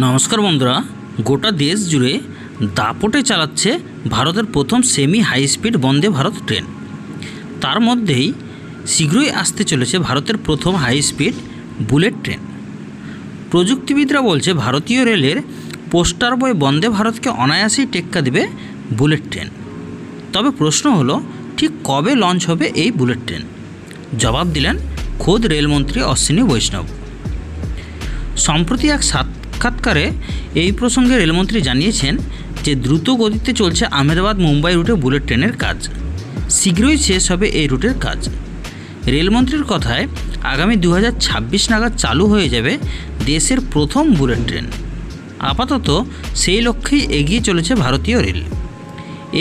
নমস্কার বন্ধুরা, গোটা দেশ জুড়ে দাপটে চালাচ্ছে ভারতের প্রথম semi high speed Vande Bharat train. তার মধ্যেই শীঘ্রই আসতে চলেছে ভারতের প্রথম হাই স্পিড বুলেট ট্রেন। প্রযুক্তিবিদরা বলছে ভারতীয় রেলের পোস্টার বয় বন্দে ভারতকে অনায়াসেই টেক্কা দেবে বুলেট ট্রেন। তবে প্রশ্ন হলো, ঠিক কবে লঞ্চ হবে এই বুলেট ট্রেন? জবাব দিলেন খোদ রেলমন্ত্রী অশ্বিনী বৈষ্ণব। সম্প্রতি এক সাক্ষাৎকারে এই প্রসঙ্গে রেলমন্ত্রী জানিয়েছেন যে দ্রুত গতিতে চলছে আহমেদাবাদ মুম্বাই রুটে বুলেট ট্রেনের কাজ। শীঘ্রই শেষ হবে এই রুটের কাজ। রেলমন্ত্রীর কথায় আগামী 2026 নাগাদ চালু হয়ে যাবে দেশের প্রথম বুলেট ট্রেন। আপাতত সেই লক্ষ্যেই এগিয়ে চলেছে ভারতীয় রেল।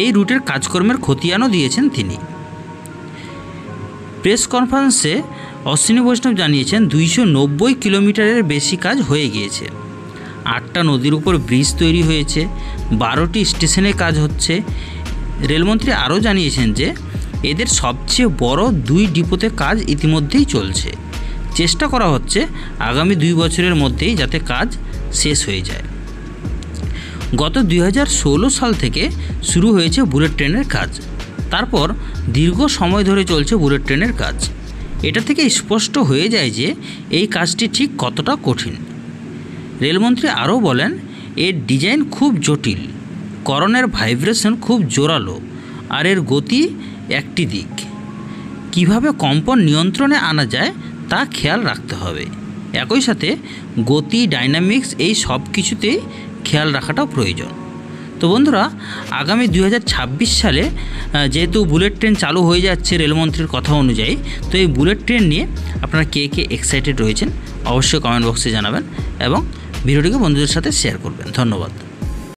এই রুটের কাজকর্মের খতিয়ানও দিয়েছেন তিনি। প্রেস কনফারেন্সে অশ্বিনী বৈষ্ণব জানিয়েছেন 290 কিলোমিটারের বেশি কাজ হয়ে গিয়েছে। 8টা নদীর উপর ব্রিজ তৈরি হয়েছে, 12টি স্টেশনে কাজ হচ্ছে। রেলমন্ত্রী আরও জানিয়েছেন যে এদের সবচেয়ে বড় 2 ডিপোতে কাজ ইতিমধ্যেই চলছে। চেষ্টা করা হচ্ছে আগামী 2 বছরের মধ্যেই যাতে কাজ শেষ হয়ে যায়। গত 2016 সাল থেকে শুরু হয়েছে বুলেট ট্রেনের কাজ। তারপর দীর্ঘ সময় ধরে চলছে বুলেট ট্রেনের কাজ। এটা থেকে স্পষ্ট হয়ে যায় যে এই কাজটি ঠিক কতটা কঠিন। রেলমন্ত্রী আরও বলেন, এর ডিজাইন খুব জটিল, করণের ভাইব্রেশন খুব জোরালো, আর এর গতি একটি দিক। কিভাবে কম্পন নিয়ন্ত্রণে আনা যায় তা খেয়াল রাখতে হবে। একই সাথে গতি, ডাইনামিক্স এই সব কিছুতেই খেয়াল রাখাটাও প্রয়োজন। তো বন্ধুরা, আগামী 2026 সালে যেহেতু বুলেট ট্রেন চালু হয়ে যাচ্ছে রেলমন্ত্রীর কথা অনুযায়ী, তো এই বুলেট ট্রেন নিয়ে আপনারা কে কে এক্সাইটেড রয়েছেন অবশ্যই কমেন্ট বক্সে জানাবেন এবং ভিডিওটিকে বন্ধুদের সাথে শেয়ার করবেন। ধন্যবাদ।